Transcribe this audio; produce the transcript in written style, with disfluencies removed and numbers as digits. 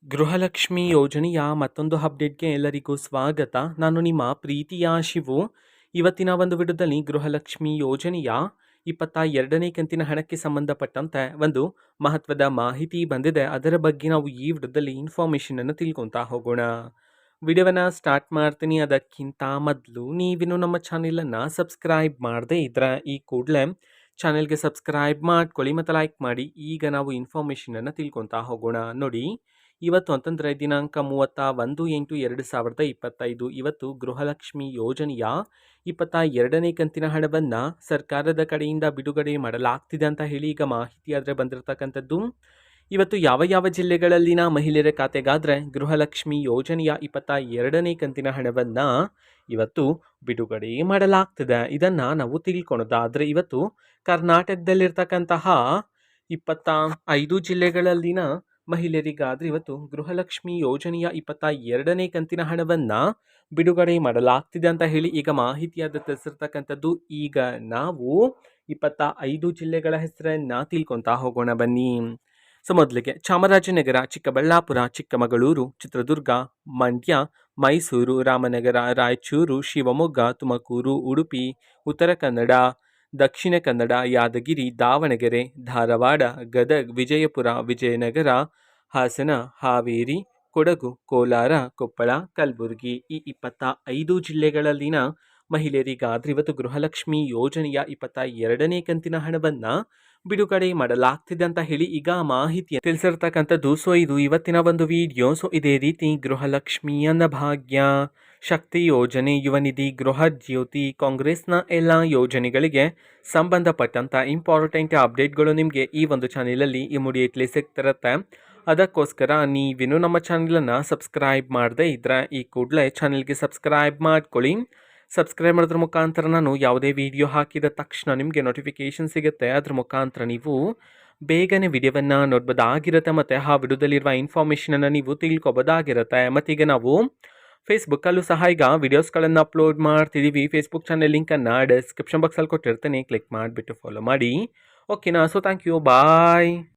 ಗೃಹಲಕ್ಷ್ಮಿ ಯೋಜನೆಯ ಮತ್ತೊಂದು ಅಪ್ಡೇಟ್ಗೆ ಎಲ್ಲರಿಗೂ ಸ್ವಾಗತ. ನಾನು ನಿಮ್ಮ ಪ್ರೀತಿಯ ಶಿವು. ಇವತ್ತಿನ ಒಂದು ವಿಡಿಯೋದಲ್ಲಿ ಗೃಹಲಕ್ಷ್ಮಿ ಯೋಜನೆಯ 22ನೇ ಕಂತಿನ ಹಣಕ್ಕೆ ಸಂಬಂಧಪಟ್ಟಂತೆ ಒಂದು ಮಹತ್ವದ ಮಾಹಿತಿ ಬಂದಿದೆ. ಅದರ ಬಗ್ಗೆ ನಾವು ಈ ವಿಡಿಯೋದಲ್ಲಿ ಇನ್ಫಾರ್ಮೇಷನನ್ನು ತಿಳ್ಕೊತಾ ಹೋಗೋಣ. ವಿಡಿಯೋವನ್ನು ಸ್ಟಾರ್ಟ್ ಮಾಡ್ತೀನಿ. ಅದಕ್ಕಿಂತ ಮೊದಲು ನೀವಿನ್ನು ನಮ್ಮ ಚಾನೆಲನ್ನು ಸಬ್ಸ್ಕ್ರೈಬ್ ಮಾಡದೇ ಇದ್ರೆ ಈ ಕೂಡಲೇ ಚಾನೆಲ್ಗೆ ಸಬ್ಸ್ಕ್ರೈಬ್ ಮಾಡ್ಕೊಳ್ಳಿ ಮತ್ತು ಲೈಕ್ ಮಾಡಿ. ಈಗ ನಾವು ಇನ್ಫಾರ್ಮೇಷನನ್ನು ತಿಳ್ಕೊತಾ ಹೋಗೋಣ. ನೋಡಿ, ಇವತ್ತು ಅಂತಂದರೆ ದಿನಾಂಕ 31/8/2025 ಇವತ್ತು ಗೃಹಲಕ್ಷ್ಮಿ ಯೋಜನೆಯ 22ನೇ ಕಂತಿನ ಹಣವನ್ನು ಸರ್ಕಾರದ ಕಡೆಯಿಂದ ಬಿಡುಗಡೆ ಮಾಡಲಾಗ್ತಿದೆ ಅಂತ ಹೇಳಿ ಈಗ ಮಾಹಿತಿ ಆದರೆ ಬಂದಿರತಕ್ಕಂಥದ್ದು. ಇವತ್ತು ಯಾವ ಯಾವ ಜಿಲ್ಲೆಗಳಲ್ಲಿನ ಮಹಿಳೆಯರ ಖಾತೆಗಾದರೆ ಗೃಹಲಕ್ಷ್ಮಿ ಯೋಜನೆಯ 22ನೇ ಕಂತಿನ ಹಣವನ್ನು ಇವತ್ತು ಬಿಡುಗಡೆ ಮಾಡಲಾಗ್ತಿದೆ, ಇದನ್ನು ನಾವು ತಿಳ್ಕೊಳೋದಾದರೆ ಇವತ್ತು ಕರ್ನಾಟಕದಲ್ಲಿರ್ತಕ್ಕಂತಹ 25 ಜಿಲ್ಲೆಗಳಲ್ಲಿನ ಮಹಿಳೆಯರಿಗಾದರೆ ಇವತ್ತು ಗೃಹಲಕ್ಷ್ಮಿ ಯೋಜನೆಯ 22ನೇ ಕಂತಿನ ಹಣವನ್ನು ಬಿಡುಗಡೆ ಮಾಡಲಾಗ್ತಿದೆ ಅಂತ ಹೇಳಿ ಈಗ ಮಾಹಿತಿಯಾದ ತಿಳಿಸಿರ್ತಕ್ಕಂಥದ್ದು. ಈಗ ನಾವು 25 ಜಿಲ್ಲೆಗಳ ಹೆಸರನ್ನು ತಿಳ್ಕೊತಾ ಹೋಗೋಣ ಬನ್ನಿ. ಸೊ ಮೊದಲಿಗೆ ಚಾಮರಾಜನಗರ, ಚಿಕ್ಕಬಳ್ಳಾಪುರ, ಚಿಕ್ಕಮಗಳೂರು, ಚಿತ್ರದುರ್ಗ, ಮಂಡ್ಯ, ಮೈಸೂರು, ರಾಮನಗರ, ರಾಯಚೂರು, ಶಿವಮೊಗ್ಗ, ತುಮಕೂರು, ಉಡುಪಿ, ಉತ್ತರ ಕನ್ನಡ, ದಕ್ಷಿಣ ಕನ್ನಡ, ಯಾದಗಿರಿ, ದಾವಣಗೆರೆ, ಧಾರವಾಡ, ಗದಗ್, ವಿಜಯಪುರ, ವಿಜಯನಗರ, ಹಾಸನ, ಹಾವೇರಿ, ಕೊಡಗು, ಕೋಲಾರ, ಕೊಪ್ಪಳ, ಕಲಬುರಗಿ ಈ 25 ಜಿಲ್ಲೆಗಳಲ್ಲಿನ ಮಹಿಳೆಯರಿಗಾದ್ರೆ ಇವತ್ತು ಗೃಹಲಕ್ಷ್ಮಿ ಯೋಜನೆಯ 22ನೇ ಕಂತಿನ ಹಣವನ್ನು ಬಿಡುಗಡೆ ಮಾಡಲಾಗ್ತಿದೆ ಅಂತ ಹೇಳಿ ಈಗ ಮಾಹಿತಿ ತಿಳಿಸಿರ್ತಕ್ಕಂಥದ್ದು. ಸೊ ಇದು ಇವತ್ತಿನ ಒಂದು ವಿಡಿಯೋ. ಸೊ ಇದೇ ರೀತಿ ಗೃಹಲಕ್ಷ್ಮಿ, ಅನ್ನಭಾಗ್ಯ, ಶಕ್ತಿ ಯೋಜನೆ, ಯುವ ನಿಧಿ, ಗೃಹ ಜ್ಯೋತಿ, ಕಾಂಗ್ರೆಸ್ನ ಎಲ್ಲ ಯೋಜನೆಗಳಿಗೆ ಸಂಬಂಧಪಟ್ಟಂಥ ಇಂಪಾರ್ಟೆಂಟ್ ಅಪ್ಡೇಟ್ಗಳು ನಿಮಗೆ ಈ ಒಂದು ಚಾನೆಲಲ್ಲಿ ಇಮಿಡಿಯೇಟ್ಲಿ ಸಿಗ್ತಿರುತ್ತೆ. ಅದಕ್ಕೋಸ್ಕರ ನೀವಿನ್ನು ನಮ್ಮ ಚಾನೆಲನ್ನು ಸಬ್ಸ್ಕ್ರೈಬ್ ಮಾಡದೇ ಇದ್ದರೆ ಈ ಕೂಡಲೇ ಚಾನೆಲ್ಗೆ ಸಬ್ಸ್ಕ್ರೈಬ್ ಮಾಡ್ಕೊಳ್ಳಿ. ಸಬ್ಸ್ಕ್ರೈಬ್ ಮಾಡೋದ್ರ ಮುಖಾಂತರ ನಾನು ಯಾವುದೇ ವಿಡಿಯೋ ಹಾಕಿದ ತಕ್ಷಣ ನಿಮಗೆ ನೋಟಿಫಿಕೇಷನ್ ಸಿಗುತ್ತೆ. ಅದ್ರ ಮುಖಾಂತರ ನೀವು ಬೇಗನೆ ವಿಡಿಯೋವನ್ನು ನೋಡ್ಬೋದಾಗಿರುತ್ತೆ ಮತ್ತು ಆ ವಿಡಿಯೋದಲ್ಲಿರುವ ಇನ್ಫಾರ್ಮೇಷನನ್ನು ನೀವು ತಿಳ್ಕೊಬೋದಾಗಿರುತ್ತೆ. ಮತ್ತೀಗ ನಾವು ಫೇಸ್ಬುಕ್ಕಲ್ಲೂ ಸಹ ಈಗ ವಿಡಿಯೋಸ್ಗಳನ್ನು ಅಪ್ಲೋಡ್ ಮಾಡ್ತಿದ್ದೀವಿ. ಫೇಸ್ಬುಕ್ ಚಾನೆಲ್ ಲಿಂಕನ್ನು ಡಿಸ್ಕ್ರಿಪ್ಷನ್ ಬಾಕ್ಸಲ್ಲಿ ಕೊಟ್ಟಿರ್ತೇನೆ, ಕ್ಲಿಕ್ ಮಾಡಿಬಿಟ್ಟು ಫಾಲೋ ಮಾಡಿ. ಓಕೆನಾ? So thank you, bye.